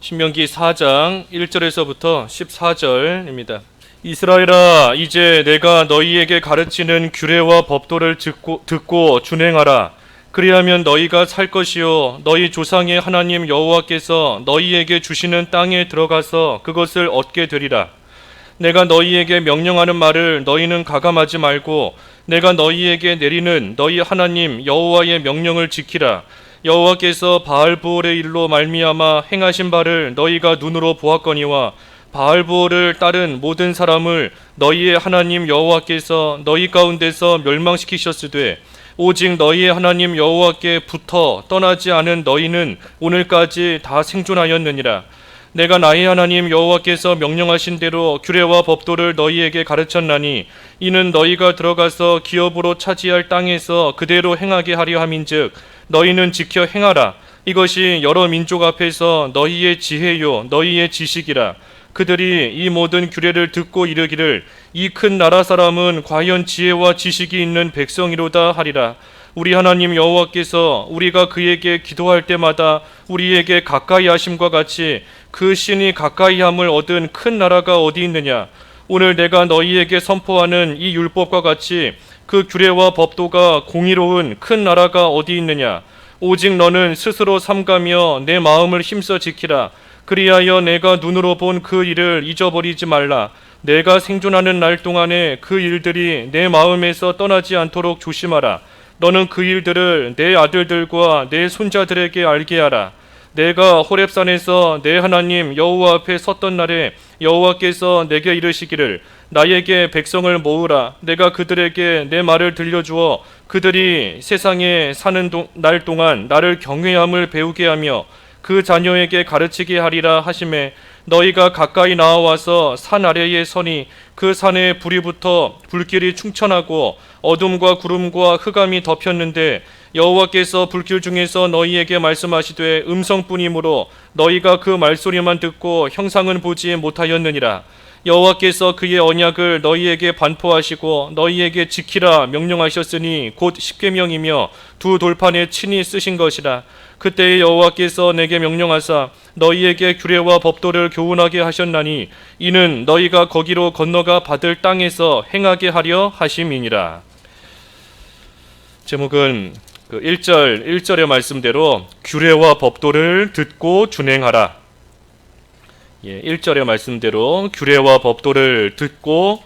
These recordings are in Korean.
신명기 4장 1절에서부터 14절입니다. 이스라엘아, 이제 내가 너희에게 가르치는 규례와 법도를 듣고 준행하라. 그리하면 너희가 살 것이요 너희 조상의 하나님 여호와께서 너희에게 주시는 땅에 들어가서 그것을 얻게 되리라. 내가 너희에게 명령하는 말을 너희는 가감하지 말고 내가 너희에게 내리는 너희 하나님 여호와의 명령을 지키라. 여호와께서 바알브올의 일로 말미암아 행하신 바를 너희가 눈으로 보았거니와 바알브올을 따른 모든 사람을 너희의 하나님 여호와께서 너희 가운데서 멸망시키셨으되 오직 너희의 하나님 여호와께 붙어 떠나지 않은 너희는 오늘까지 다 생존하였느니라. 내가 나의 하나님 여호와께서 명령하신 대로 규례와 법도를 너희에게 가르쳤나니 이는 너희가 들어가서 기업으로 차지할 땅에서 그대로 행하게 하려 함인즉 너희는 지켜 행하라. 이것이 여러 민족 앞에서 너희의 지혜요 너희의 지식이라. 그들이 이 모든 규례를 듣고 이르기를 이 큰 나라 사람은 과연 지혜와 지식이 있는 백성이로다 하리라. 우리 하나님 여호와께서 우리가 그에게 기도할 때마다 우리에게 가까이 하심과 같이 그 신이 가까이 함을 얻은 큰 나라가 어디 있느냐. 오늘 내가 너희에게 선포하는 이 율법과 같이 그 규례와 법도가 공의로운 큰 나라가 어디 있느냐. 오직 너는 스스로 삼가며 내 마음을 힘써 지키라. 그리하여 내가 눈으로 본 그 일을 잊어버리지 말라. 내가 생존하는 날 동안에 그 일들이 내 마음에서 떠나지 않도록 조심하라. 너는 그 일들을 내 아들들과 내 손자들에게 알게 하라. 내가 호렙산에서 내 하나님 여호와 앞에 섰던 날에 여호와께서 내게 이르시기를 나에게 백성을 모으라. 내가 그들에게 내 말을 들려주어 그들이 세상에 사는 날 동안 나를 경외함을 배우게 하며 그 자녀에게 가르치게 하리라 하시매 너희가 가까이 나와서 산 아래에 서니 그 산에 불이 붙어 불길이 충천하고 어둠과 구름과 흑암이 덮였는데 여호와께서 불길 중에서 너희에게 말씀하시되 음성뿐이므로 너희가 그 말소리만 듣고 형상은 보지 못하였느니라. 여호와께서 그의 언약을 너희에게 반포하시고 너희에게 지키라 명령하셨으니 곧 십계명이며 두 돌판에 친히 쓰신 것이라. 그때에 여호와께서 내게 명령하사 너희에게 규례와 법도를 교훈하게 하셨나니 이는 너희가 거기로 건너가 받을 땅에서 행하게 하려 하심이니라. 제목은 1절의 말씀대로 규례와 법도를 듣고 준행하라. 1절의 말씀대로 규례와 법도를 듣고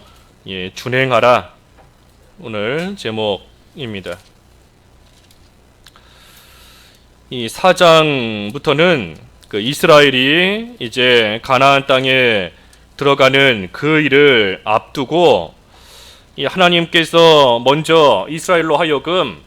준행하라. 오늘 제목입니다. 이 4장부터는 이스라엘이 이제 가나안 땅에 들어가는 그 일을 앞두고 하나님께서 먼저 이스라엘로 하여금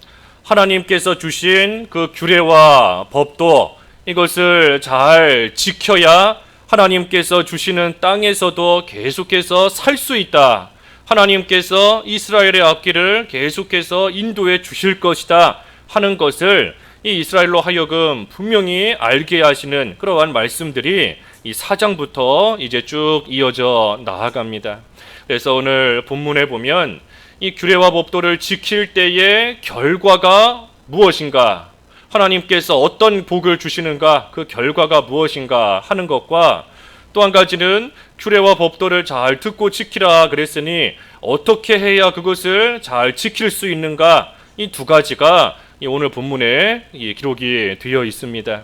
하나님께서 주신 그 규례와 법도 이것을 잘 지켜야 하나님께서 주시는 땅에서도 계속해서 살 수 있다. 하나님께서 이스라엘의 앞길을 계속해서 인도해 주실 것이다 하는 것을 이 이스라엘로 하여금 분명히 알게 하시는 그러한 말씀들이 이 4장부터 이제 쭉 이어져 나아갑니다. 그래서 오늘 본문에 보면 이 규례와 법도를 지킬 때의 결과가 무엇인가, 하나님께서 어떤 복을 주시는가, 그 결과가 무엇인가 하는 것과 또 한 가지는 규례와 법도를 잘 듣고 지키라 그랬으니 어떻게 해야 그것을 잘 지킬 수 있는가, 이 두 가지가 오늘 본문에 기록이 되어 있습니다.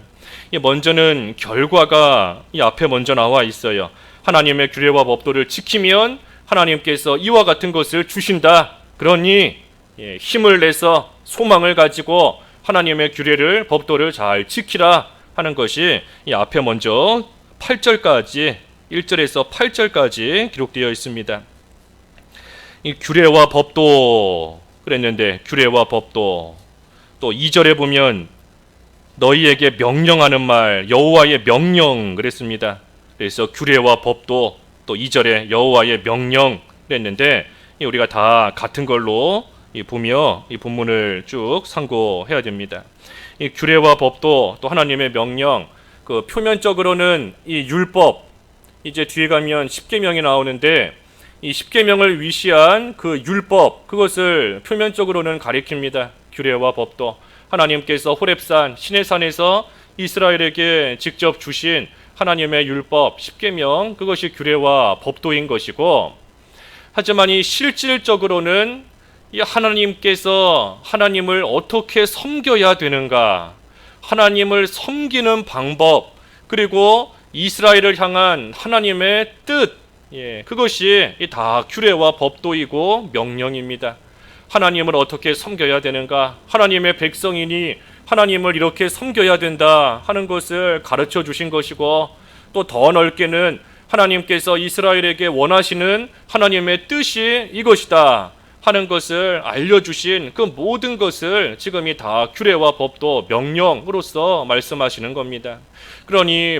먼저는 결과가 이 앞에 먼저 나와 있어요. 하나님의 규례와 법도를 지키면 하나님께서 이와 같은 것을 주신다. 그러니 힘을 내서 소망을 가지고 하나님의 규례를 법도를 잘 지키라 하는 것이 이 앞에 먼저 8절까지 1절에서 8절까지 기록되어 있습니다. 이 규례와 법도 그랬는데 규례와 법도 또 2절에 보면 너희에게 명령하는 말 여호와의 명령 그랬습니다. 그래서 규례와 법도 또 2절에 여호와의 명령 그랬는데 우리가 다 같은 걸로 보며 이 본문을 쭉 상고해야 됩니다. 이 규례와 법도 또 하나님의 명령, 그 표면적으로는 이 율법, 이제 뒤에 가면 십계명이 나오는데 이 십계명을 위시한 그 율법, 그것을 표면적으로는 가리킵니다. 규례와 법도 하나님께서 호렙산 시내산에서 이스라엘에게 직접 주신 하나님의 율법, 십계명, 그것이 규례와 법도인 것이고, 하지만 이 실질적으로는 이 하나님께서 하나님을 어떻게 섬겨야 되는가, 하나님을 섬기는 방법, 그리고 이스라엘을 향한 하나님의 뜻, 그것이 다 규례와 법도이고 명령입니다. 하나님을 어떻게 섬겨야 되는가, 하나님의 백성이니 하나님을 이렇게 섬겨야 된다 하는 것을 가르쳐 주신 것이고, 또 더 넓게는 하나님께서 이스라엘에게 원하시는 하나님의 뜻이 이것이다 하는 것을 알려주신 그 모든 것을 지금이 다 규례와 법도 명령으로서 말씀하시는 겁니다. 그러니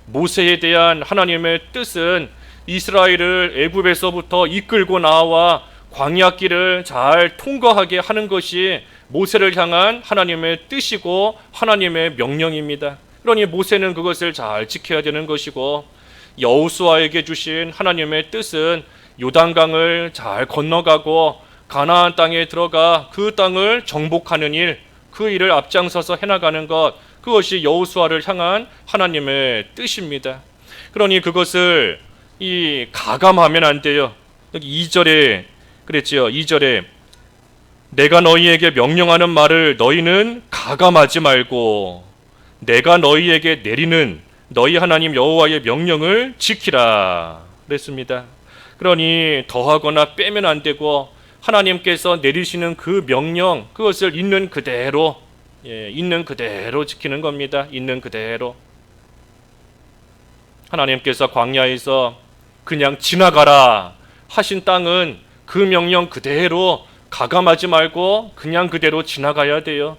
모세에 대한 하나님의 뜻은 이스라엘을 애굽에서부터 이끌고 나와 광야길을 잘 통과하게 하는 것이 모세를 향한 하나님의 뜻이고 하나님의 명령입니다. 그러니 모세는 그것을 잘 지켜야 되는 것이고, 여호수아에게 주신 하나님의 뜻은 요단강을 잘 건너가고 가나안 땅에 들어가 그 땅을 정복하는 일, 그 일을 앞장서서 해나가는 것, 그것이 여호수아를 향한 하나님의 뜻입니다. 그러니 그것을 가감하면 안 돼요. 여기 2절에 그랬지요. 2절에 내가 너희에게 명령하는 말을 너희는 가감하지 말고 내가 너희에게 내리는 너희 하나님 여호와의 명령을 지키라 그랬습니다. 그러니 더하거나 빼면 안 되고, 하나님께서 내리시는 그 명령, 그것을 있는 그대로 지키는 겁니다. 있는 그대로. 하나님께서 광야에서 그냥 지나가라 하신 땅은 그 명령 그대로 가감하지 말고 그냥 그대로 지나가야 돼요.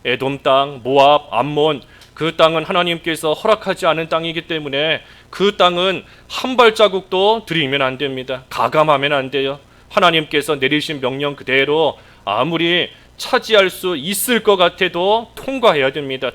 에돔 땅, 모압, 암몬, 그 땅은 하나님께서 허락하지 않은 땅이기 때문에 그 땅은 한 발자국도 들이면 안 됩니다. 가감하면 안 돼요. 하나님께서 내리신 명령 그대로 아무리 차지할 수 있을 것 같아도 통과해야 됩니다.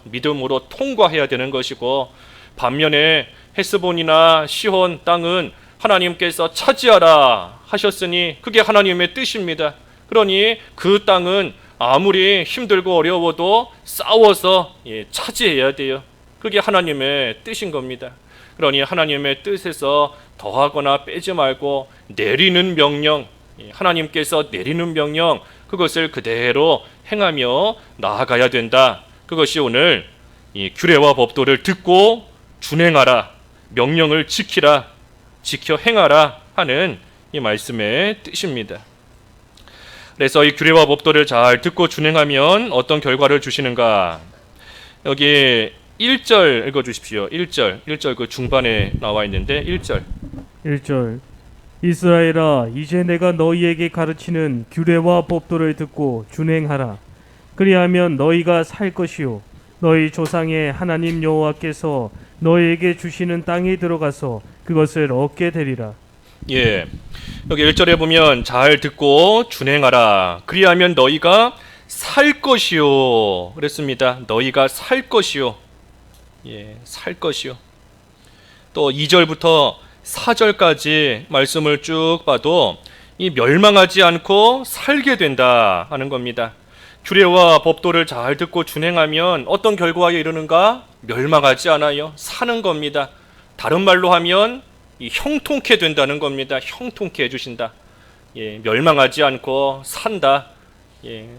믿음으로 통과해야 되는 것이고, 반면에 헤스본이나 시혼 땅은 하나님께서 차지하라 하셨으니 그게 하나님의 뜻입니다. 그러니 그 땅은 아무리 힘들고 어려워도 싸워서 차지해야 돼요. 그게 하나님의 뜻인 겁니다. 그러니 하나님의 뜻에서 더하거나 빼지 말고 내리는 명령, 하나님께서 내리는 명령, 그것을 그대로 행하며 나아가야 된다. 그것이 오늘 이 규례와 법도를 듣고 준행하라, 명령을 지키라, 지켜 행하라 하는 이 말씀의 뜻입니다. 그래서 이 규례와 법도를 잘 듣고 준행하면 어떤 결과를 주시는가? 여기 1절 읽어주십시오. 1절 그 중반에 나와 있는데 1절 이스라엘아, 이제 내가 너희에게 가르치는 규례와 법도를 듣고 준행하라. 그리하면 너희가 살 것이요 너희 조상의 하나님 여호와께서 너희에게 주시는 땅에 들어가서 그것을 얻게 되리라. 여기 1절에 보면 잘 듣고 준행하라. 그리하면 너희가 살 것이요 그랬습니다. 너희가 살 것이요. 살 것이요. 또 2절부터 4절까지 말씀을 쭉 봐도 이 멸망하지 않고 살게 된다 하는 겁니다. 규례와 법도를 잘 듣고 준행하면 어떤 결과에 이르는가? 멸망하지 않아요. 사는 겁니다. 다른 말로 하면 형통케 된다는 겁니다. 형통케 해주신다. 멸망하지 않고 산다.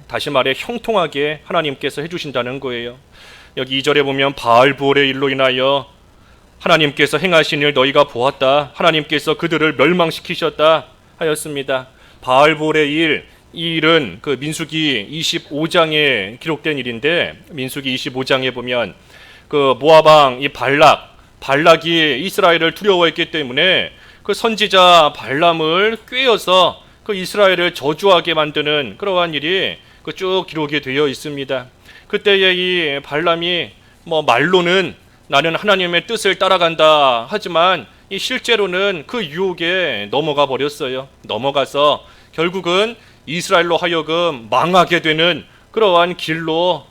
다시 말해 형통하게 하나님께서 해주신다는 거예요. 여기 2절에 보면 바알부올의 일로 인하여 하나님께서 행하신 일 너희가 보았다. 하나님께서 그들을 멸망시키셨다 하였습니다. 바알부올의 일, 이 일은 그 민수기 25장에 기록된 일인데, 민수기 25장에 보면 그 모압 왕 이 발락이 이스라엘을 두려워했기 때문에 그 선지자 발람을 꾀어서 그 이스라엘을 저주하게 만드는 그러한 일이 쭉 기록이 되어 있습니다. 그때에 이 발람이 말로는 나는 하나님의 뜻을 따라간다 하지만 이 실제로는 그 유혹에 넘어가 버렸어요. 넘어가서 결국은 이스라엘로 하여금 망하게 되는 그러한 길로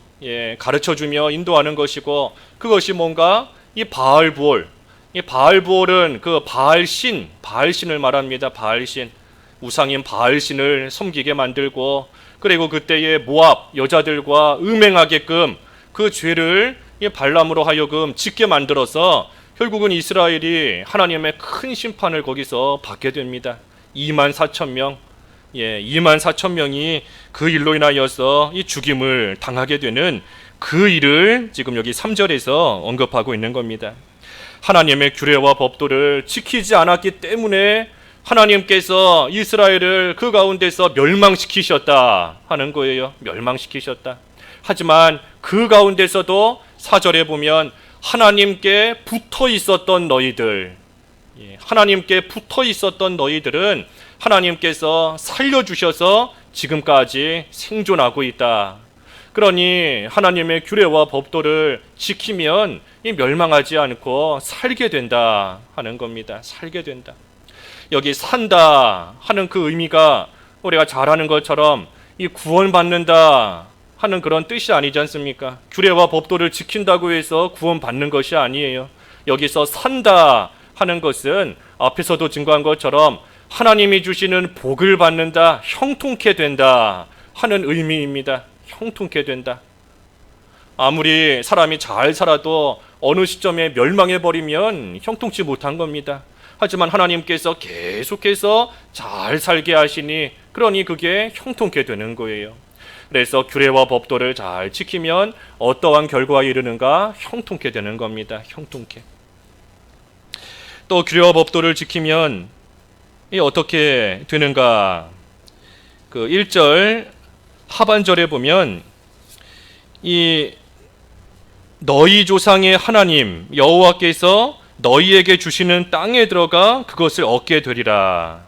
가르쳐주며 인도하는 것이고, 그것이 뭔가 이 바알부올, 이 바알부올은 그 바알신을 말합니다. 바알신, 우상인 바알신을 섬기게 만들고, 그리고 그때의 모압 여자들과 음행하게끔 그 죄를 이 발람으로 하여금 짓게 만들어서 결국은 이스라엘이 하나님의 큰 심판을 거기서 받게 됩니다. 2만 4천 명, 2만 4천 명이 그 일로 인하여서 이 죽임을 당하게 되는 그 일을 지금 여기 3절에서 언급하고 있는 겁니다. 하나님의 규례와 법도를 지키지 않았기 때문에 하나님께서 이스라엘을 그 가운데서 멸망시키셨다 하는 거예요. 멸망시키셨다. 하지만 그 가운데서도 4절에 보면 하나님께 붙어 있었던 너희들, 하나님께 붙어 있었던 너희들은 하나님께서 살려주셔서 지금까지 생존하고 있다. 그러니 하나님의 규례와 법도를 지키면 이 멸망하지 않고 살게 된다 하는 겁니다. 살게 된다. 여기 산다 하는 그 의미가 우리가 잘 아는 것처럼 이 구원받는다 하는 그런 뜻이 아니지 않습니까? 규례와 법도를 지킨다고 해서 구원받는 것이 아니에요. 여기서 산다 하는 것은 앞에서도 증거한 것처럼 하나님이 주시는 복을 받는다, 형통케 된다 하는 의미입니다. 형통케 된다. 아무리 사람이 잘 살아도 어느 시점에 멸망해버리면 형통치 못한 겁니다. 하지만 하나님께서 계속해서 잘 살게 하시니 그러니 그게 형통케 되는 거예요. 그래서 규례와 법도를 잘 지키면 어떠한 결과에 이르는가? 형통케 되는 겁니다. 형통케. 또 규례와 법도를 지키면 이 어떻게 되는가? 그 1절 하반절에 보면 이 너희 조상의 하나님 여호와께서 너희에게 주시는 땅에 들어가 그것을 얻게 되리라.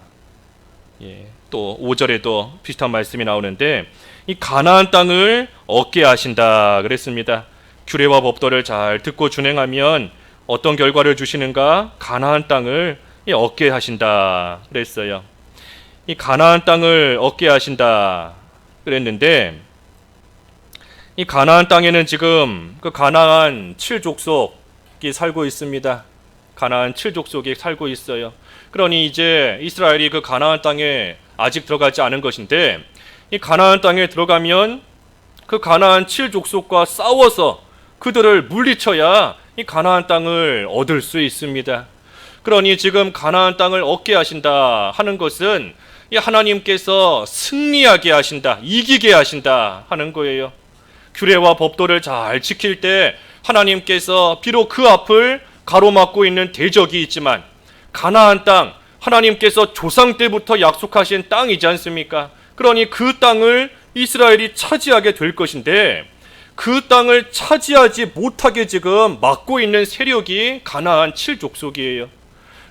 또 5절에도 비슷한 말씀이 나오는데 이 가나안 땅을 얻게 하신다 그랬습니다. 규례와 법도를 잘 듣고 준행하면 어떤 결과를 주시는가? 가나안 땅을 얻게 하신다 그랬어요. 이 가나안 땅을 얻게 하신다 그랬는데 이 가나안 땅에는 지금 그 가나안 7족속이 살고 있습니다. 가나안 7족속이 살고 있어요. 그러니 이제 이스라엘이 그 가나안 땅에 아직 들어가지 않은 것인데 이 가나안 땅에 들어가면 그 가나안 7족속과 싸워서 그들을 물리쳐야 이 가나안 땅을 얻을 수 있습니다. 그러니 지금 가나안 땅을 얻게 하신다 하는 것은 이 하나님께서 승리하게 하신다, 이기게 하신다 하는 거예요. 규례와 법도를 잘 지킬 때 하나님께서 비록 그 앞을 가로막고 있는 대적이 있지만 가나안 땅, 하나님께서 조상 때부터 약속하신 땅이지 않습니까? 그러니 그 땅을 이스라엘이 차지하게 될 것인데 그 땅을 차지하지 못하게 지금 막고 있는 세력이 가나안 7족속이에요.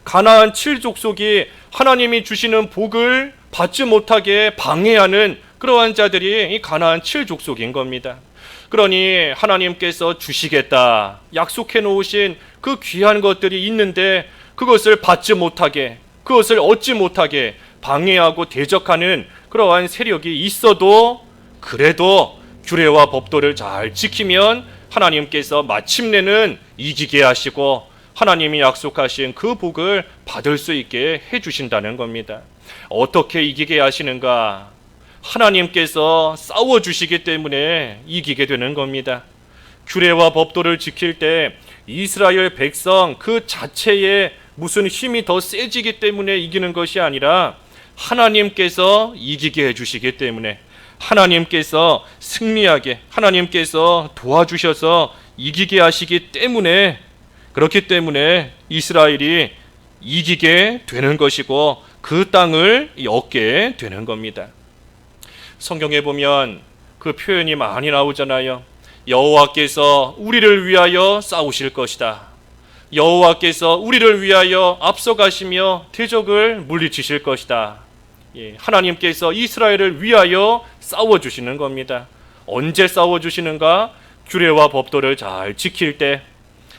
가나안 7족속이 하나님이 주시는 복을 받지 못하게 방해하는 그러한 자들이 이 가나안 7족속인 겁니다. 그러니 하나님께서 주시겠다 약속해 놓으신 그 귀한 것들이 있는데 그것을 받지 못하게, 그것을 얻지 못하게 방해하고 대적하는 그러한 세력이 있어도 그래도 규례와 법도를 잘 지키면 하나님께서 마침내는 이기게 하시고 하나님이 약속하신 그 복을 받을 수 있게 해주신다는 겁니다. 어떻게 이기게 하시는가? 하나님께서 싸워주시기 때문에 이기게 되는 겁니다. 규례와 법도를 지킬 때 이스라엘 백성 그 자체에 무슨 힘이 더 세지기 때문에 이기는 것이 아니라 하나님께서 이기게 해주시기 때문에, 하나님께서 승리하게, 하나님께서 도와주셔서 이기게 하시기 때문에, 그렇기 때문에 이스라엘이 이기게 되는 것이고 그 땅을 얻게 되는 겁니다. 성경에 보면 그 표현이 많이 나오잖아요. 여호와께서 우리를 위하여 싸우실 것이다. 여호와께서 우리를 위하여 앞서가시며 대적을 물리치실 것이다. 하나님께서 이스라엘을 위하여 싸워주시는 겁니다. 언제 싸워주시는가? 규례와 법도를 잘 지킬 때,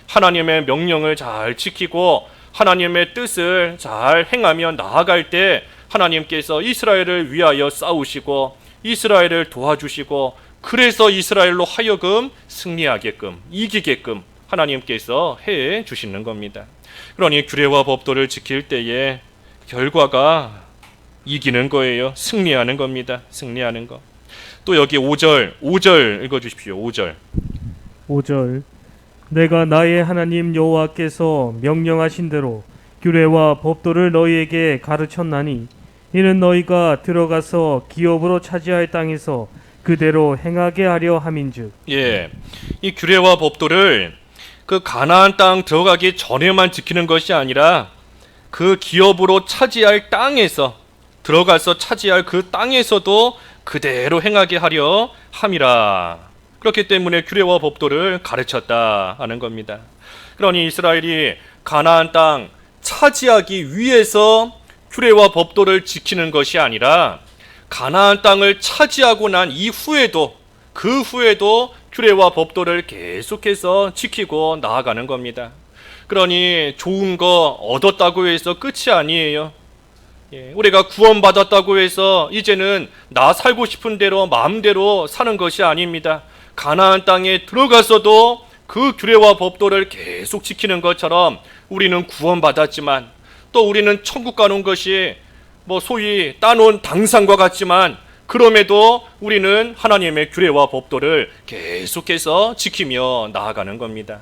하나님의 명령을 잘 지키고 하나님의 뜻을 잘 행하며 나아갈 때 하나님께서 이스라엘을 위하여 싸우시고 이스라엘을 도와주시고 그래서 이스라엘로 하여금 승리하게끔, 이기게끔 하나님께서 해 주시는 겁니다. 그러니 규례와 법도를 지킬 때에 결과가 이기는 거예요. 승리하는 겁니다. 승리하는 거. 또 여기 5절 읽어 주십시오. 5절. 5절 내가 나의 하나님 여호와께서 명령하신 대로 규례와 법도를 너희에게 가르쳤나니 이는 너희가 들어가서 기업으로 차지할 땅에서 그대로 행하게 하려 함인즉. 예, 이 규례와 법도를 그 가나안 땅 들어가기 전에만 지키는 것이 아니라 그 기업으로 차지할 땅에서 들어가서 차지할 그 땅에서도 그대로 행하게 하려 함이라. 그렇기 때문에 규례와 법도를 가르쳤다 하는 겁니다. 그러니 이스라엘이 가나안 땅 차지하기 위해서 규례와 법도를 지키는 것이 아니라 가나안 땅을 차지하고 난 이후에도 그 후에도 규례와 법도를 계속해서 지키고 나아가는 겁니다. 그러니 좋은 거 얻었다고 해서 끝이 아니에요. 우리가 구원받았다고 해서 이제는 나 살고 싶은 대로 마음대로 사는 것이 아닙니다. 가나안 땅에 들어가서도 그 규례와 법도를 계속 지키는 것처럼 우리는 구원받았지만 또 우리는 천국 가는 것이 소위 따놓은 당상과 같지만 그럼에도 우리는 하나님의 규례와 법도를 계속해서 지키며 나아가는 겁니다.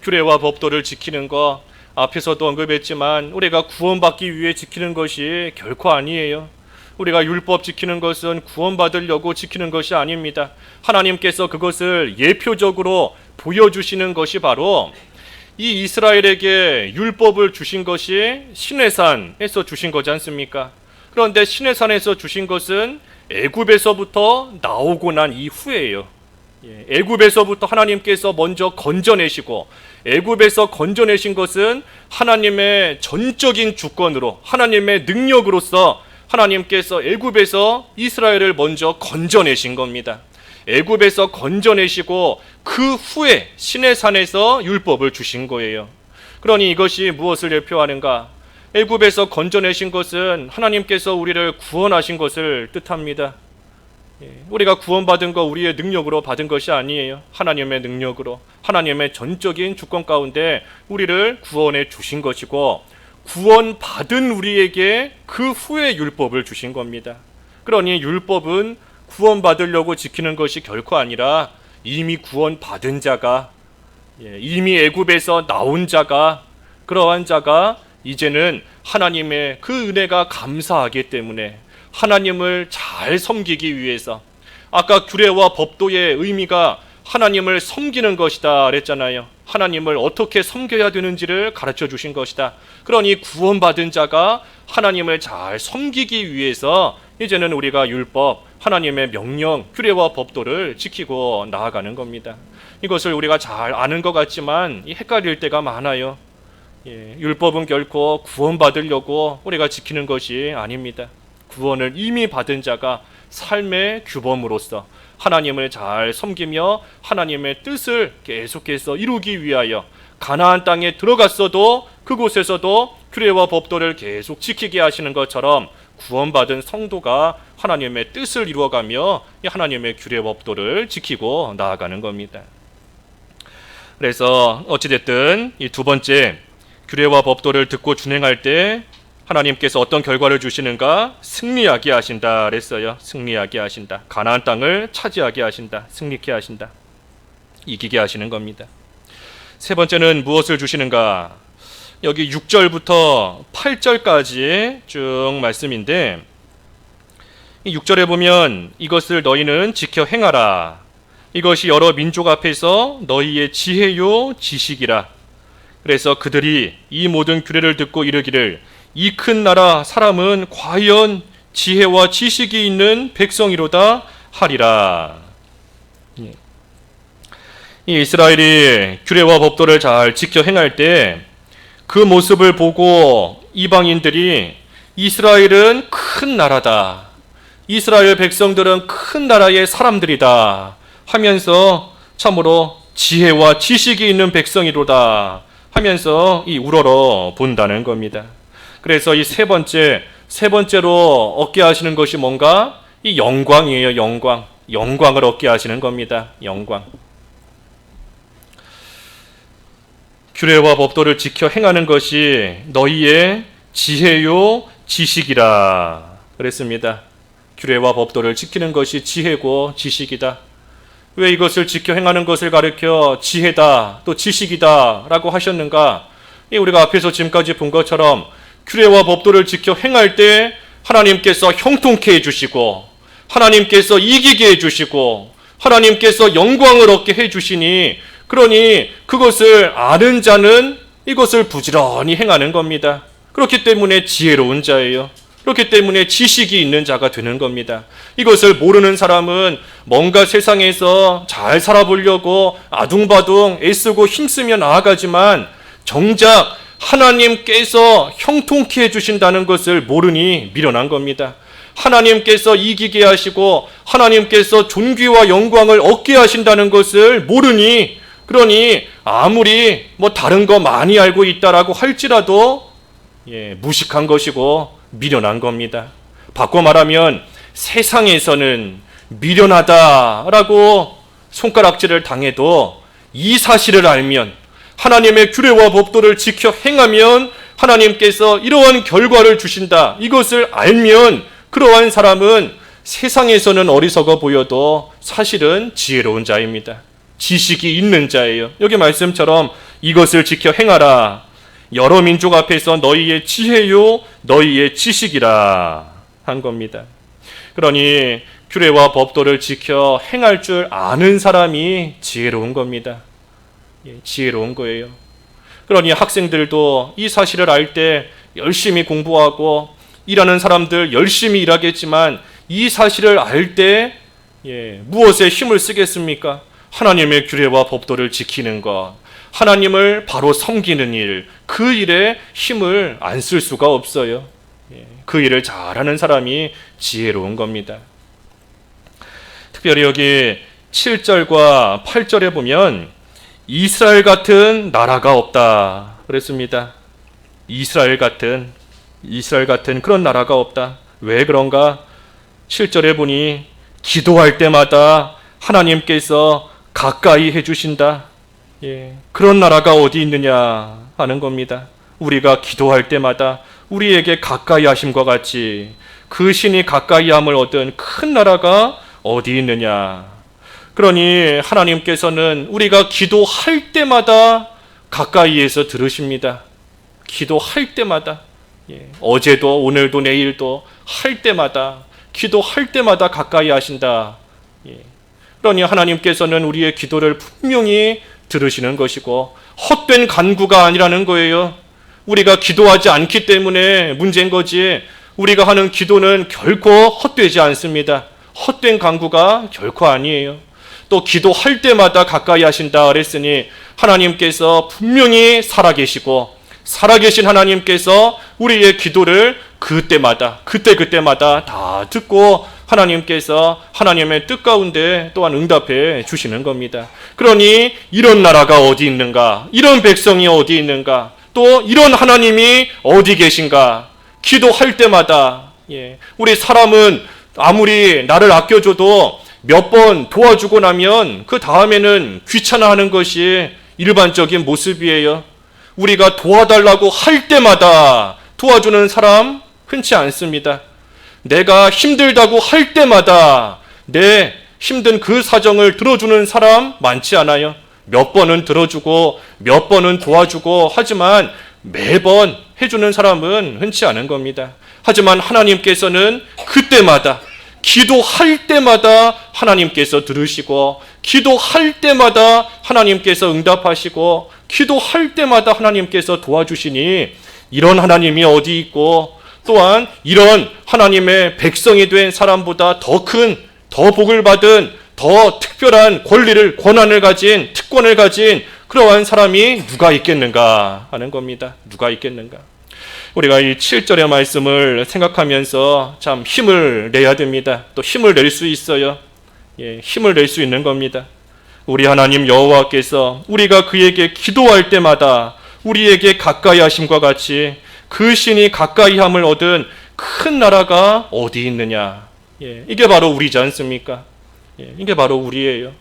규례와 법도를 지키는 것 앞에서도 언급했지만 우리가 구원받기 위해 지키는 것이 결코 아니에요. 우리가 율법 지키는 것은 구원받으려고 지키는 것이 아닙니다. 하나님께서 그것을 예표적으로 보여주시는 것이 바로 이 이스라엘에게 율법을 주신 것이 시내산에서 주신 거지 않습니까? 그런데 시내산에서 주신 것은 애굽에서부터 나오고 난 이후에요. 애굽에서부터 하나님께서 먼저 건져내시고 애굽에서 건져내신 것은 하나님의 전적인 주권으로 하나님의 능력으로서 하나님께서 애굽에서 이스라엘을 먼저 건져내신 겁니다. 애굽에서 건져내시고 그 후에 시내산에서 율법을 주신 거예요. 그러니 이것이 무엇을 대표하는가? 애굽에서 건져내신 것은 하나님께서 우리를 구원하신 것을 뜻합니다. 우리가 구원받은 거 우리의 능력으로 받은 것이 아니에요. 하나님의 능력으로 하나님의 전적인 주권 가운데 우리를 구원해 주신 것이고 구원받은 우리에게 그 후에 율법을 주신 겁니다. 그러니 율법은 구원받으려고 지키는 것이 결코 아니라 이미 구원받은 자가 이미 애굽에서 나온 자가 그러한 자가 이제는 하나님의 그 은혜가 감사하기 때문에 하나님을 잘 섬기기 위해서 아까 규례와 법도의 의미가 하나님을 섬기는 것이다 그랬잖아요. 하나님을 어떻게 섬겨야 되는지를 가르쳐 주신 것이다. 그러니 구원받은 자가 하나님을 잘 섬기기 위해서 이제는 우리가 율법, 하나님의 명령, 규례와 법도를 지키고 나아가는 겁니다. 이것을 우리가 잘 아는 것 같지만 헷갈릴 때가 많아요. 율법은 결코 구원받으려고 우리가 지키는 것이 아닙니다. 구원을 이미 받은 자가 삶의 규범으로서 하나님을 잘 섬기며 하나님의 뜻을 계속해서 이루기 위하여 가나안 땅에 들어갔어도 그곳에서도 규례와 법도를 계속 지키게 하시는 것처럼 구원받은 성도가 하나님의 뜻을 이루어가며 하나님의 규례 법도를 지키고 나아가는 겁니다. 그래서 어찌됐든 이 두 번째 규례와 법도를 듣고 준행할 때 하나님께서 어떤 결과를 주시는가? 승리하게 하신다 그랬어요. 승리하게 하신다. 가나안 땅을 차지하게 하신다. 승리케 하신다. 이기게 하시는 겁니다. 세 번째는 무엇을 주시는가? 여기 6절부터 8절까지 쭉 말씀인데 이 6절에 보면 이것을 너희는 지켜 행하라. 이것이 여러 민족 앞에서 너희의 지혜요 지식이라. 그래서 그들이 이 모든 규례를 듣고 이르기를 이 큰 나라 사람은 과연 지혜와 지식이 있는 백성이로다 하리라. 이 이스라엘이 규례와 법도를 잘 지켜 행할 때 그 모습을 보고 이방인들이 이스라엘은 큰 나라다. 이스라엘 백성들은 큰 나라의 사람들이다 하면서 참으로 지혜와 지식이 있는 백성이로다 하면서 우러러 본다는 겁니다. 그래서 이 세 번째로 얻게 하시는 것이 뭔가? 이 영광이에요. 영광을 얻게 하시는 겁니다. 영광. 규례와 법도를 지켜 행하는 것이 너희의 지혜요 지식이라 그랬습니다. 규례와 법도를 지키는 것이 지혜고 지식이다. 왜 이것을 지켜 행하는 것을 가르쳐 지혜다, 또 지식이다 라고 하셨는가? 우리가 앞에서 지금까지 본 것처럼 규례와 법도를 지켜 행할 때 하나님께서 형통케 해주시고, 하나님께서 이기게 해주시고, 하나님께서 영광을 얻게 해주시니, 그러니 그것을 아는 자는 이것을 부지런히 행하는 겁니다. 그렇기 때문에 지혜로운 자예요. 그렇기 때문에 지식이 있는 자가 되는 겁니다. 이것을 모르는 사람은 뭔가 세상에서 잘 살아보려고 아둥바둥 애쓰고 힘쓰며 나아가지만 정작 하나님께서 형통케 해주신다는 것을 모르니 미련한 겁니다. 하나님께서 이기게 하시고 하나님께서 존귀와 영광을 얻게 하신다는 것을 모르니, 그러니 아무리 다른 거 많이 알고 있다라고 할지라도 무식한 것이고 미련한 겁니다. 바꿔 말하면 세상에서는 미련하다라고 손가락질을 당해도 이 사실을 알면, 하나님의 규례와 법도를 지켜 행하면 하나님께서 이러한 결과를 주신다, 이것을 알면 그러한 사람은 세상에서는 어리석어 보여도 사실은 지혜로운 자입니다. 지식이 있는 자예요. 여기 말씀처럼 이것을 지켜 행하라. 여러 민족 앞에서 너희의 지혜요 너희의 지식이라 한 겁니다. 그러니 규례와 법도를 지켜 행할 줄 아는 사람이 지혜로운 겁니다. 지혜로운 거예요. 그러니 학생들도 이 사실을 알 때 열심히 공부하고, 일하는 사람들 열심히 일하겠지만 이 사실을 알 때 무엇에 힘을 쓰겠습니까? 하나님의 규례와 법도를 지키는 것, 하나님을 바로 섬기는 일, 그 일에 힘을 안 쓸 수가 없어요. 그 일을 잘하는 사람이 지혜로운 겁니다. 특별히 여기 7절과 8절에 보면 이스라엘 같은 나라가 없다 그랬습니다. 이스라엘 같은 그런 나라가 없다. 왜 그런가? 7절에 보니 기도할 때마다 하나님께서 가까이 해주신다. 그런 나라가 어디 있느냐 하는 겁니다. 우리가 기도할 때마다 우리에게 가까이 하심과 같이 그 신이 가까이 함을 얻은 큰 나라가 어디 있느냐. 그러니 하나님께서는 우리가 기도할 때마다 가까이에서 들으십니다. 기도할 때마다, 어제도 오늘도 내일도 할 때마다, 기도할 때마다 가까이 하신다. 그러니 하나님께서는 우리의 기도를 분명히 들으시는 것이고 헛된 간구가 아니라는 거예요. 우리가 기도하지 않기 때문에 문제인 거지, 우리가 하는 기도는 결코 헛되지 않습니다. 헛된 간구가 결코 아니에요. 또 기도할 때마다 가까이 하신다 그랬으니 하나님께서 분명히 살아계시고, 살아계신 하나님께서 우리의 기도를 그때마다 다 듣고 하나님께서 하나님의 뜻 가운데 또한 응답해 주시는 겁니다. 그러니 이런 나라가 어디 있는가? 이런 백성이 어디 있는가? 또 이런 하나님이 어디 계신가? 기도할 때마다, 우리 사람은 아무리 나를 아껴줘도 몇 번 도와주고 나면 그 다음에는 귀찮아하는 것이 일반적인 모습이에요. 우리가 도와달라고 할 때마다 도와주는 사람 흔치 않습니다. 내가 힘들다고 할 때마다 내 힘든 그 사정을 들어주는 사람 많지 않아요. 몇 번은 들어주고 몇 번은 도와주고 하지만 매번 해주는 사람은 흔치 않은 겁니다. 하지만 하나님께서는 그때마다, 기도할 때마다 하나님께서 들으시고, 기도할 때마다 하나님께서 응답하시고, 기도할 때마다 하나님께서 도와주시니 이런 하나님이 어디 있고, 또한 이런 하나님의 백성이 된 사람보다 더 큰, 더 복을 받은, 더 특별한 권리를, 권한을 가진, 특권을 가진 그러한 사람이 누가 있겠는가 하는 겁니다. 누가 있겠는가? 우리가 이 7절의 말씀을 생각하면서 참 힘을 내야 됩니다. 또 힘을 낼 수 있어요. 힘을 낼 수 있는 겁니다. 우리 하나님 여호와께서 우리가 그에게 기도할 때마다 우리에게 가까이 하심과 같이 그 신이 가까이 함을 얻은 큰 나라가 어디 있느냐. 이게 바로 우리지 않습니까? 이게 바로 우리예요.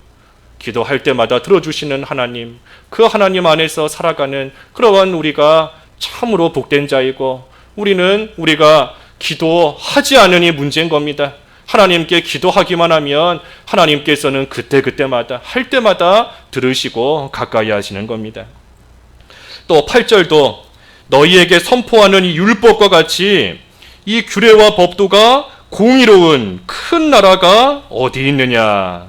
기도할 때마다 들어주시는 하나님, 그 하나님 안에서 살아가는 그러한 우리가 참으로 복된 자이고, 우리가 기도하지 않으니 문제인 겁니다. 하나님께 기도하기만 하면 하나님께서는 그때그때마다 할 때마다 들으시고 가까이 하시는 겁니다. 또 8절도 너희에게 선포하는 이 율법과 같이 이 규례와 법도가 공의로운 큰 나라가 어디 있느냐.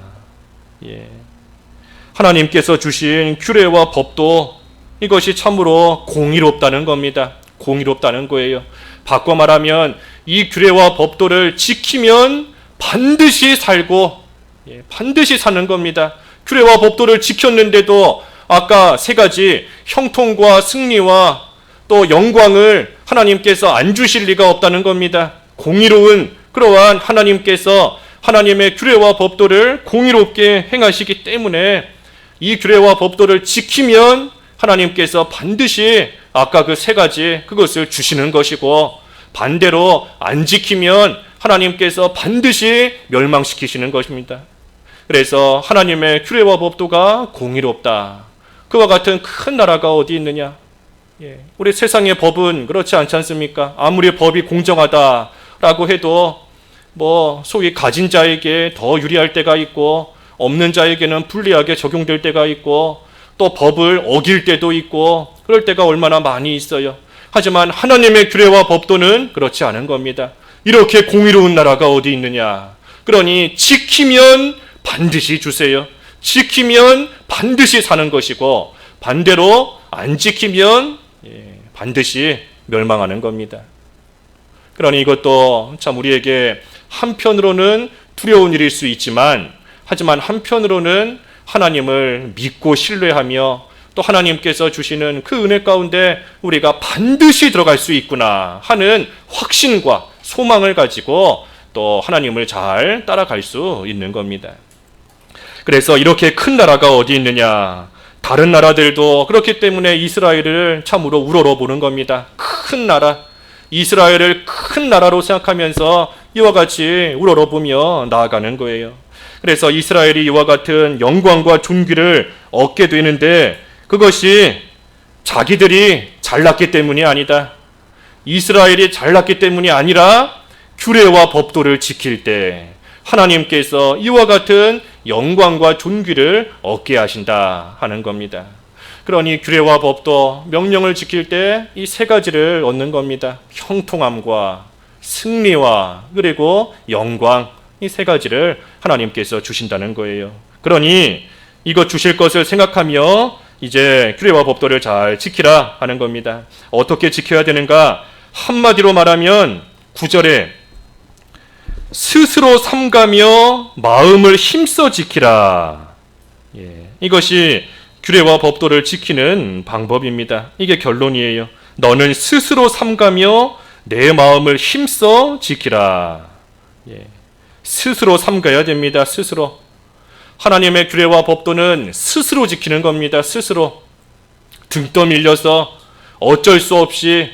하나님께서 주신 규례와 법도 이것이 참으로 공의롭다는 겁니다. 공의롭다는 거예요. 바꿔 말하면 이 규례와 법도를 지키면 반드시 살고 반드시 사는 겁니다. 규례와 법도를 지켰는데도 아까 세 가지 형통과 승리와 또 영광을 하나님께서 안 주실 리가 없다는 겁니다. 공의로운 그러한 하나님께서 하나님의 규례와 법도를 공의롭게 행하시기 때문에 이 규례와 법도를 지키면 하나님께서 반드시 아까 그 세 가지 그것을 주시는 것이고, 반대로 안 지키면 하나님께서 반드시 멸망시키시는 것입니다. 그래서 하나님의 규례와 법도가 공의롭다. 그와 같은 큰 나라가 어디 있느냐? 우리 세상의 법은 그렇지 않지 않습니까? 아무리 법이 공정하다라고 해도 소위 가진 자에게 더 유리할 때가 있고 없는 자에게는 불리하게 적용될 때가 있고 또 법을 어길 때도 있고 그럴 때가 얼마나 많이 있어요. 하지만 하나님의 규례와 법도는 그렇지 않은 겁니다. 이렇게 공의로운 나라가 어디 있느냐? 그러니 지키면 반드시 주세요. 지키면 반드시 사는 것이고 반대로 안 지키면 반드시 멸망하는 겁니다. 그러니 이것도 참 우리에게 한편으로는 두려운 일일 수 있지만, 하지만 한편으로는 하나님을 믿고 신뢰하며 또 하나님께서 주시는 그 은혜 가운데 우리가 반드시 들어갈 수 있구나 하는 확신과 소망을 가지고 또 하나님을 잘 따라갈 수 있는 겁니다. 그래서 이렇게 큰 나라가 어디 있느냐? 다른 나라들도 그렇기 때문에 이스라엘을 참으로 우러러보는 겁니다. 큰 나라, 이스라엘을 큰 나라로 생각하면서 이와 같이 우러러보며 나아가는 거예요. 그래서 이스라엘이 이와 같은 영광과 존귀를 얻게 되는데 그것이 자기들이 잘났기 때문이 아니다. 이스라엘이 잘났기 때문이 아니라 규례와 법도를 지킬 때 하나님께서 이와 같은 영광과 존귀를 얻게 하신다 하는 겁니다. 그러니 규례와 법도 명령을 지킬 때 이 세 가지를 얻는 겁니다. 형통함과 승리와 그리고 영광, 이 세 가지를 하나님께서 주신다는 거예요. 그러니 이것 주실 것을 생각하며 이제 규례와 법도를 잘 지키라 하는 겁니다. 어떻게 지켜야 되는가? 한마디로 말하면 9절에 스스로 삼가며 마음을 힘써 지키라. 이것이 규례와 법도를 지키는 방법입니다. 이게 결론이에요. 너는 스스로 삼가며 내 마음을 힘써 지키라. 스스로 삼가야 됩니다. 스스로. 하나님의 규례와 법도는 스스로 지키는 겁니다. 스스로. 등 떠밀려서 어쩔 수 없이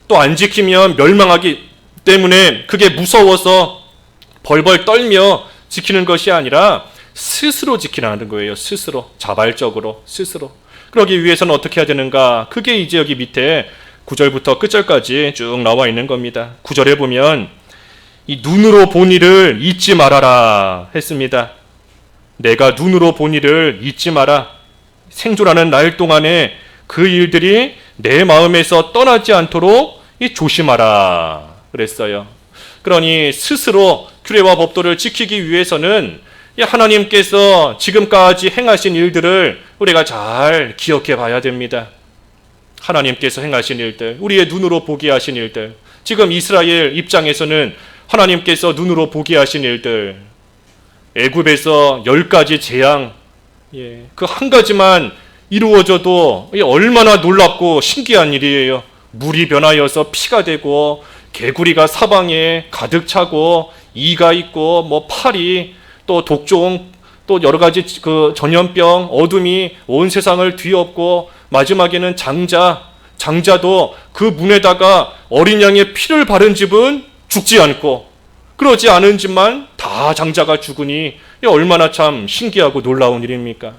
또 안 지키면 멸망하기 때문에 그게 무서워서 벌벌 떨며 지키는 것이 아니라 스스로 지키라는 거예요. 스스로. 자발적으로. 스스로. 그러기 위해서는 어떻게 해야 되는가? 그게 이제 여기 밑에 9절부터 끝절까지 쭉 나와 있는 겁니다. 9절에 보면 이 눈으로 본 일을 잊지 말아라 했습니다. 내가 눈으로 본 일을 잊지 마라. 생존하는 날 동안에 그 일들이 내 마음에서 떠나지 않도록 조심하라 그랬어요. 그러니 스스로 규례와 법도를 지키기 위해서는 하나님께서 지금까지 행하신 일들을 우리가 잘 기억해 봐야 됩니다. 하나님께서 행하신 일들, 우리의 눈으로 보게 하신 일들, 지금 이스라엘 입장에서는 하나님께서 눈으로 보게 하신 일들, 애굽에서 10가지 재앙, 그 한 가지만 이루어져도 얼마나 놀랍고 신기한 일이에요. 물이 변하여서 피가 되고 개구리가 사방에 가득 차고 이가 있고 파리 또 독종 또 여러 가지 그 전염병 어둠이 온 세상을 뒤엎고 마지막에는 장자도 그 문에다가 어린 양의 피를 바른 집은 죽지 않고 그러지 않은 집만 다 장자가 죽으니 얼마나 참 신기하고 놀라운 일입니까?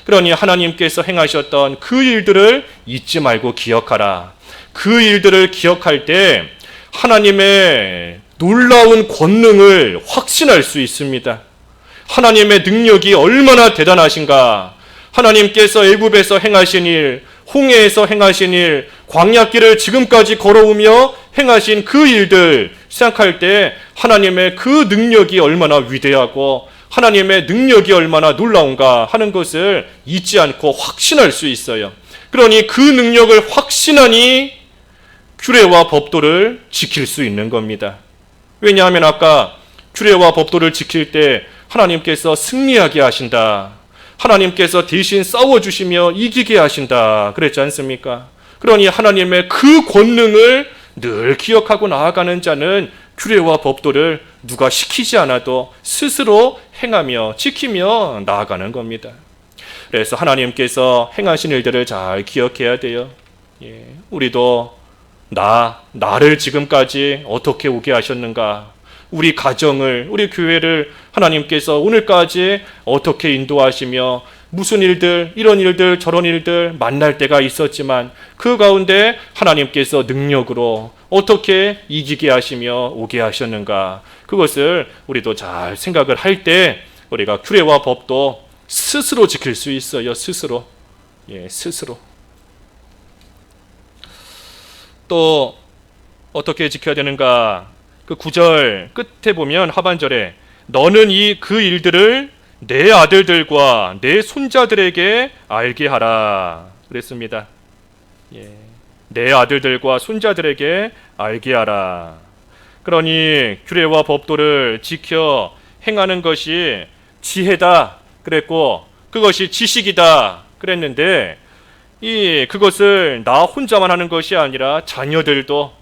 그러니 하나님께서 행하셨던 그 일들을 잊지 말고 기억하라. 그 일들을 기억할 때 하나님의 놀라운 권능을 확신할 수 있습니다. 하나님의 능력이 얼마나 대단하신가. 하나님께서 애굽에서 행하신 일, 홍해에서 행하신 일, 광야길을 지금까지 걸어오며 행하신 그 일들 생각할 때 하나님의 그 능력이 얼마나 위대하고 하나님의 능력이 얼마나 놀라운가 하는 것을 잊지 않고 확신할 수 있어요. 그러니 그 능력을 확신하니 규례와 법도를 지킬 수 있는 겁니다. 왜냐하면 아까 규례와 법도를 지킬 때 하나님께서 승리하게 하신다. 하나님께서 대신 싸워주시며 이기게 하신다. 그랬지 않습니까? 그러니 하나님의 그 권능을 늘 기억하고 나아가는 자는 규례와 법도를 누가 시키지 않아도 스스로 행하며 지키며 나아가는 겁니다. 그래서 하나님께서 행하신 일들을 잘 기억해야 돼요. 우리도 나를 지금까지 어떻게 오게 하셨는가? 우리 가정을, 우리 교회를 하나님께서 오늘까지 어떻게 인도하시며 무슨 일들, 이런 일들, 저런 일들 만날 때가 있었지만 그 가운데 하나님께서 능력으로 어떻게 이기게 하시며 오게 하셨는가? 그것을 우리도 잘 생각을 할 때 우리가 규례와 법도 스스로 지킬 수 있어요. 스스로. 스스로. 또 어떻게 지켜야 되는가? 그 9절 끝에 보면 하반절에 너는 그 일들을 내 아들들과 내 손자들에게 알게 하라 그랬습니다. 내 아들들과 손자들에게 알게 하라. 그러니 규례와 법도를 지켜 행하는 것이 지혜다 그랬고 그것이 지식이다 그랬는데 그것을 나 혼자만 하는 것이 아니라 자녀들도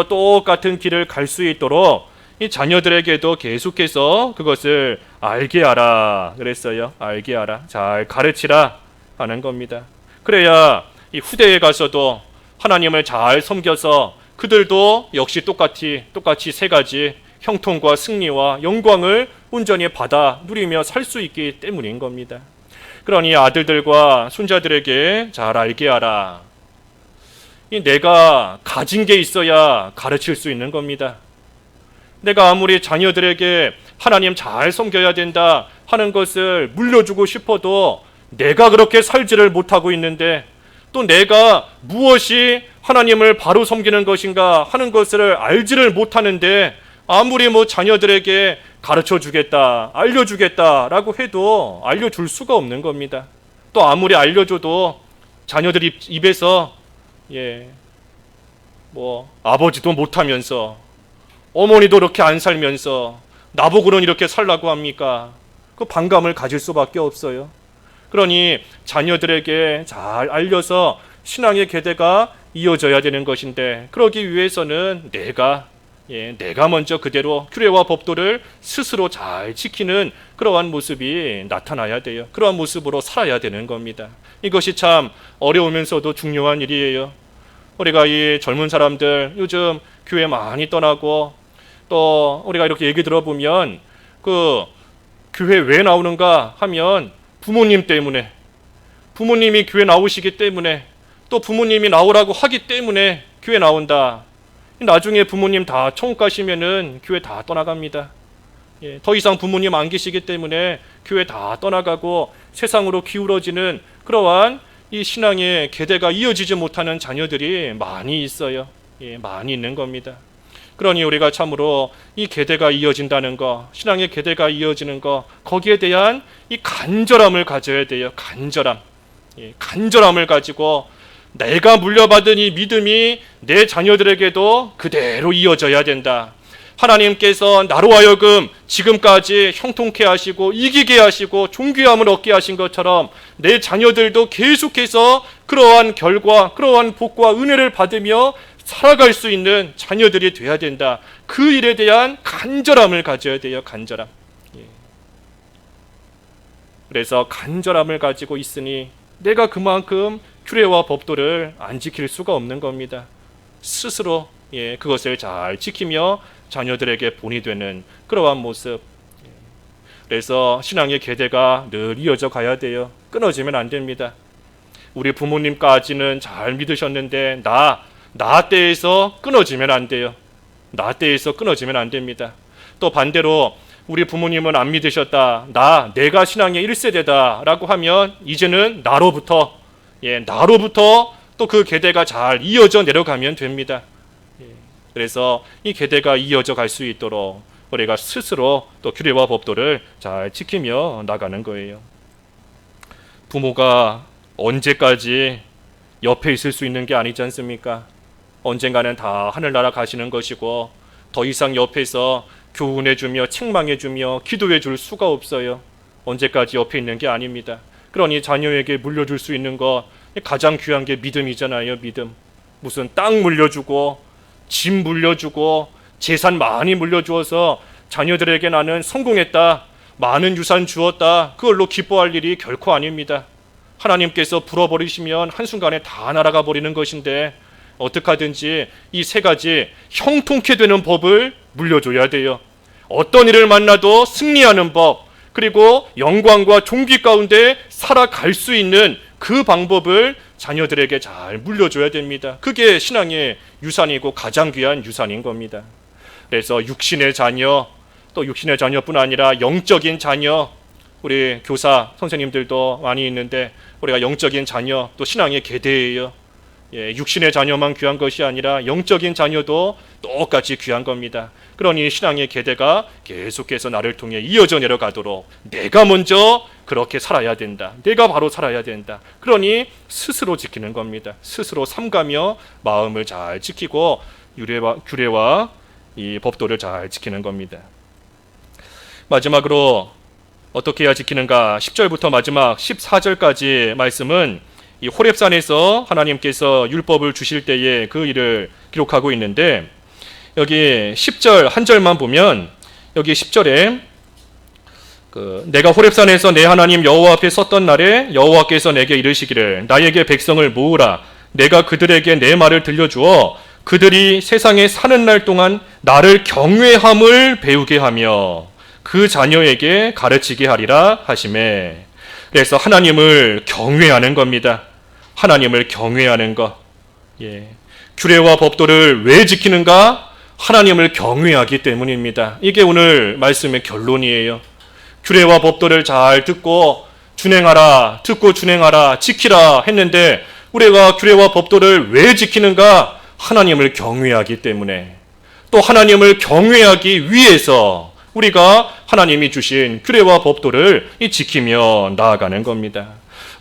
똑같은 길을 갈 수 있도록 이 자녀들에게도 계속해서 그것을 알게 하라 그랬어요. 알게 하라. 잘 가르치라 하는 겁니다. 그래야 이 후대에 가서도 하나님을 잘 섬겨서 그들도 역시 똑같이 세 가지 형통과 승리와 영광을 온전히 받아 누리며 살 수 있기 때문인 겁니다. 그러니 아들들과 손자들에게 잘 알게 하라. 내가 가진 게 있어야 가르칠 수 있는 겁니다. 내가 아무리 자녀들에게 하나님 잘 섬겨야 된다 하는 것을 물려주고 싶어도 내가 그렇게 살지를 못하고 있는데 또 내가 무엇이 하나님을 바로 섬기는 것인가 하는 것을 알지를 못하는데 아무리 자녀들에게 가르쳐 주겠다, 알려주겠다라고 해도 알려줄 수가 없는 겁니다. 또 아무리 알려줘도 자녀들 입에서 아버지도 못하면서 어머니도 이렇게 안 살면서 나보고는 이렇게 살라고 합니까? 그 반감을 가질 수밖에 없어요. 그러니 자녀들에게 잘 알려서 신앙의 계대가 이어져야 되는 것인데 그러기 위해서는 내가 먼저 그대로 규례와 법도를 스스로 잘 지키는 그러한 모습이 나타나야 돼요. 그러한 모습으로 살아야 되는 겁니다. 이것이 참 어려우면서도 중요한 일이에요. 우리가 이 젊은 사람들 요즘 교회 많이 떠나고 또 우리가 이렇게 얘기 들어보면 그 교회 왜 나오는가 하면 부모님 때문에, 부모님이 교회 나오시기 때문에, 또 부모님이 나오라고 하기 때문에 교회 나온다. 나중에 부모님 다 천국 가시면은 교회 다 떠나갑니다. 더 이상 부모님 안 계시기 때문에 교회 다 떠나가고 세상으로 기울어지는 그러한 이 신앙의 계대가 이어지지 못하는 자녀들이 많이 있어요. 많이 있는 겁니다. 그러니 우리가 참으로 이 계대가 이어진다는 거, 신앙의 계대가 이어지는 거, 거기에 대한 이 간절함을 가져야 돼요. 간절함을 가지고 내가 물려받은 이 믿음이 내 자녀들에게도 그대로 이어져야 된다. 하나님께서 나로 하여금 지금까지 형통케 하시고 이기게 하시고 존귀함을 얻게 하신 것처럼 내 자녀들도 계속해서 그러한 결과, 그러한 복과 은혜를 받으며 살아갈 수 있는 자녀들이 돼야 된다. 그 일에 대한 간절함을 가져야 돼요. 간절함. 그래서 간절함을 가지고 있으니 내가 그만큼 규례와 법도를 안 지킬 수가 없는 겁니다. 스스로 그것을 잘 지키며 자녀들에게 본이 되는 그러한 모습. 그래서 신앙의 계대가 늘 이어져 가야 돼요. 끊어지면 안 됩니다. 우리 부모님까지는 잘 믿으셨는데 나 때에서 끊어지면 안 돼요. 나태에서 끊어지면 안 됩니다. 또 반대로 우리 부모님은 안 믿으셨다. 내가 신앙의 1세대다 라고 하면 이제는 나로부터 또 그 계대가 잘 이어져 내려가면 됩니다. 그래서 이 계대가 이어져 갈 수 있도록 우리가 스스로 또 규례와 법도를 잘 지키며 나가는 거예요. 부모가 언제까지 옆에 있을 수 있는 게 아니지 않습니까? 언젠가는 다 하늘나라 가시는 것이고 더 이상 옆에서 교훈해주며 책망해주며 기도해줄 수가 없어요. 언제까지 옆에 있는 게 아닙니다. 그러니 자녀에게 물려줄 수 있는 거 가장 귀한 게 믿음이잖아요. 믿음. 무슨 땅 물려주고 집 물려주고 재산 많이 물려주어서 자녀들에게 나는 성공했다, 많은 유산 주었다, 그걸로 기뻐할 일이 결코 아닙니다. 하나님께서 불어버리시면 한순간에 다 날아가 버리는 것인데 어떡하든지 이 세 가지 형통케 되는 법을 물려줘야 돼요. 어떤 일을 만나도 승리하는 법, 그리고 영광과 존귀 가운데 살아갈 수 있는 그 방법을 자녀들에게 잘 물려줘야 됩니다. 그게 신앙의 유산이고 가장 귀한 유산인 겁니다. 그래서 육신의 자녀, 또 육신의 자녀뿐 아니라 영적인 자녀, 우리 교사 선생님들도 많이 있는데 우리가 영적인 자녀, 또 신앙의 계대예요. 육신의 자녀만 귀한 것이 아니라 영적인 자녀도 똑같이 귀한 겁니다. 그러니 신앙의 계대가 계속해서 나를 통해 이어져 내려가도록 내가 먼저 그렇게 살아야 된다. 내가 바로 살아야 된다. 그러니 스스로 지키는 겁니다. 스스로 삼가며 마음을 잘 지키고 규례와 이 법도를 잘 지키는 겁니다. 마지막으로 어떻게 해야 지키는가? 10절부터 마지막 14절까지 말씀은 이 호렙산에서 하나님께서 율법을 주실 때의 그 일을 기록하고 있는데, 여기 10절 한 절만 보면 여기 10절에 내가 호렙산에서 내 하나님 여호와 앞에 섰던 날에 여호와께서 내게 이르시기를 나에게 백성을 모으라. 내가 그들에게 내 말을 들려주어 그들이 세상에 사는 날 동안 나를 경외함을 배우게 하며 그 자녀에게 가르치게 하리라 하시매. 그래서 하나님을 경외하는 겁니다. 하나님을 경외하는 것. 규례와 법도를 왜 지키는가? 하나님을 경외하기 때문입니다. 이게 오늘 말씀의 결론이에요. 규례와 법도를 잘 듣고 준행하라, 지키라 했는데 우리가 규례와 법도를 왜 지키는가? 하나님을 경외하기 때문에. 또 하나님을 경외하기 위해서 우리가 하나님이 주신 규례와 법도를 지키며 나아가는 겁니다.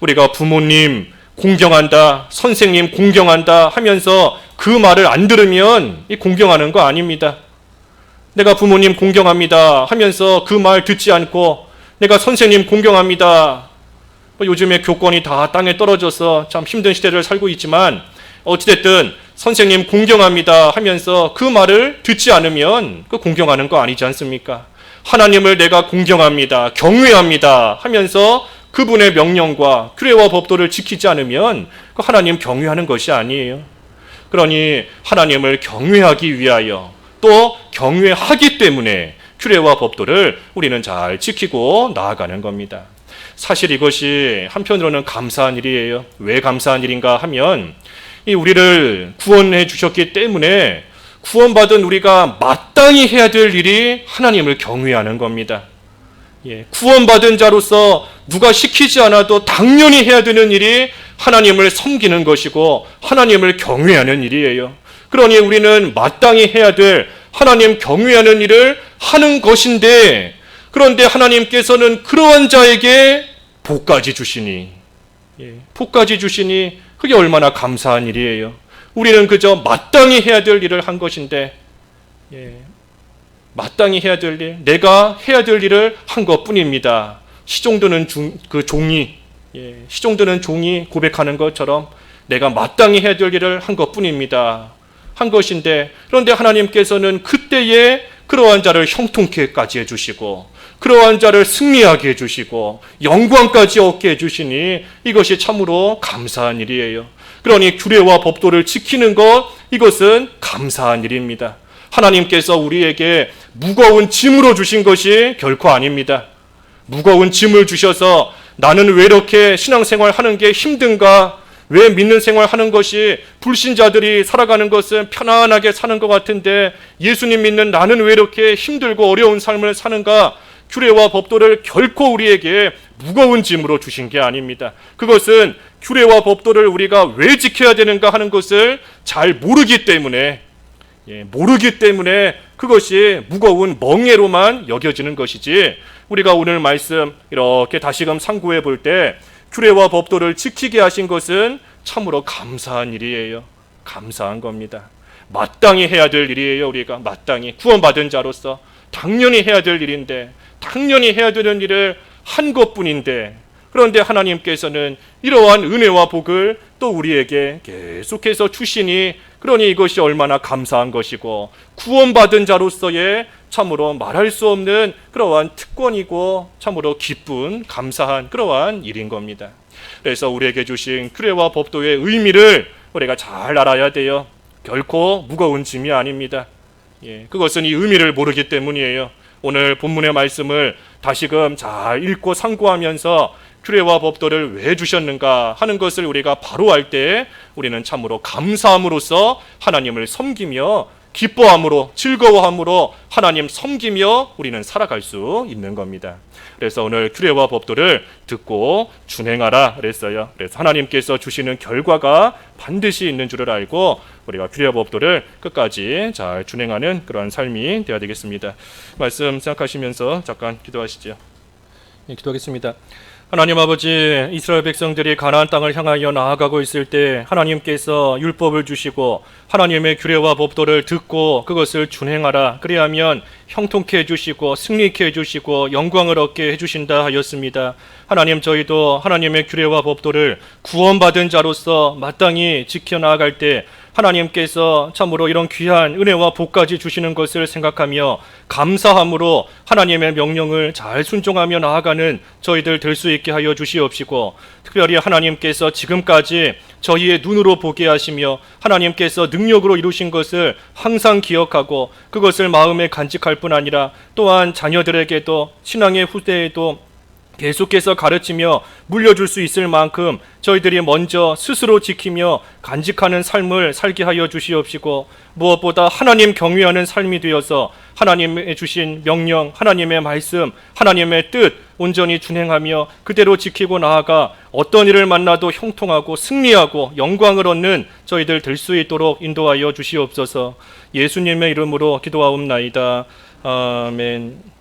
우리가 부모님 공경한다, 선생님 공경한다 하면서 그 말을 안 들으면 공경하는 거 아닙니다. 내가 부모님 공경합니다 하면서 그 말 듣지 않고 내가 선생님 공경합니다. 요즘에 교권이 다 땅에 떨어져서 참 힘든 시대를 살고 있지만 어찌됐든 선생님 공경합니다 하면서 그 말을 듣지 않으면 그 공경하는 거 아니지 않습니까? 하나님을 내가 공경합니다, 경외합니다 하면서 그분의 명령과 규례와 법도를 지키지 않으면 그 하나님 경외하는 것이 아니에요. 그러니 하나님을 경외하기 위하여 또 경외하기 때문에 규례와 법도를 우리는 잘 지키고 나아가는 겁니다. 사실 이것이 한편으로는 감사한 일이에요. 왜 감사한 일인가 하면 우리를 구원해 주셨기 때문에 구원받은 우리가 마땅히 해야 될 일이 하나님을 경외하는 겁니다. 구원받은 자로서 누가 시키지 않아도 당연히 해야 되는 일이 하나님을 섬기는 것이고 하나님을 경외하는 일이에요. 그러니 우리는 마땅히 해야 될 하나님 경외하는 일을 하는 것인데, 그런데 하나님께서는 그러한 자에게 복까지 주시니, 그게 얼마나 감사한 일이에요. 우리는 그저 마땅히 해야 될 일을 한 것인데, 마땅히 해야 될 일, 내가 해야 될 일을 한 것뿐입니다. 시종드는 종이 고백하는 것처럼 내가 마땅히 해야 될 일을 한 것뿐입니다. 한 것인데, 그런데 하나님께서는 그때에 그러한 자를 형통케까지 해주시고 그러한 자를 승리하게 해주시고 영광까지 얻게 해주시니 이것이 참으로 감사한 일이에요. 그러니 규례와 법도를 지키는 것, 이것은 감사한 일입니다. 하나님께서 우리에게 무거운 짐으로 주신 것이 결코 아닙니다. 무거운 짐을 주셔서 나는 왜 이렇게 신앙생활 하는 게 힘든가? 왜 믿는 생활 하는 것이 불신자들이 살아가는 것은 편안하게 사는 것 같은데 예수님 믿는 나는 왜 이렇게 힘들고 어려운 삶을 사는가? 규례와 법도를 결코 우리에게 무거운 짐으로 주신 게 아닙니다. 그것은 규례와 법도를 우리가 왜 지켜야 되는가 하는 것을 잘 모르기 때문에 그것이 무거운 멍해로만 여겨지는 것이지, 우리가 오늘 말씀 이렇게 다시금 상고해 볼 때 규례와 법도를 지키게 하신 것은 참으로 감사한 일이에요. 감사한 겁니다. 마땅히 해야 될 일이에요. 우리가 마땅히 구원받은 자로서 당연히 해야 될 일인데, 당연히 해야 되는 일을 한 것뿐인데, 그런데 하나님께서는 이러한 은혜와 복을 또 우리에게 계속해서 주시니, 그러니 이것이 얼마나 감사한 것이고 구원받은 자로서의 참으로 말할 수 없는 그러한 특권이고 참으로 기쁜 감사한 그러한 일인 겁니다. 그래서 우리에게 주신 규례와 법도의 의미를 우리가 잘 알아야 돼요. 결코 무거운 짐이 아닙니다. 그것은 이 의미를 모르기 때문이에요. 오늘 본문의 말씀을 다시금 잘 읽고 상고하면서 규례와 법도를 왜 주셨는가 하는 것을 우리가 바로 알 때 우리는 참으로 감사함으로써 하나님을 섬기며 기뻐함으로 즐거워함으로 하나님 섬기며 우리는 살아갈 수 있는 겁니다. 그래서 오늘 규례와 법도를 듣고 준행하라 그랬어요. 그래서 하나님께서 주시는 결과가 반드시 있는 줄을 알고 우리가 규례와 법도를 끝까지 잘 준행하는 그런 삶이 되어야 되겠습니다. 말씀 생각하시면서 잠깐 기도하시죠. 기도하겠습니다. 하나님 아버지, 이스라엘 백성들이 가나안 땅을 향하여 나아가고 있을 때 하나님께서 율법을 주시고 하나님의 규례와 법도를 듣고 그것을 준행하라, 그리하면 형통케 해주시고 승리케 해주시고 영광을 얻게 해주신다 하였습니다. 하나님, 저희도 하나님의 규례와 법도를 구원받은 자로서 마땅히 지켜나아갈 때 하나님께서 참으로 이런 귀한 은혜와 복까지 주시는 것을 생각하며 감사함으로 하나님의 명령을 잘 순종하며 나아가는 저희들 될 수 있게 하여 주시옵시고, 특별히 하나님께서 지금까지 저희의 눈으로 보게 하시며 하나님께서 능력으로 이루신 것을 항상 기억하고 그것을 마음에 간직할 뿐 아니라 또한 자녀들에게도 신앙의 후대에도 계속해서 가르치며 물려줄 수 있을 만큼 저희들이 먼저 스스로 지키며 간직하는 삶을 살게 하여 주시옵시고, 무엇보다 하나님 경외하는 삶이 되어서 하나님의 주신 명령, 하나님의 말씀, 하나님의 뜻 온전히 준행하며 그대로 지키고 나아가 어떤 일을 만나도 형통하고 승리하고 영광을 얻는 저희들 될 수 있도록 인도하여 주시옵소서. 예수님의 이름으로 기도하옵나이다. 아멘.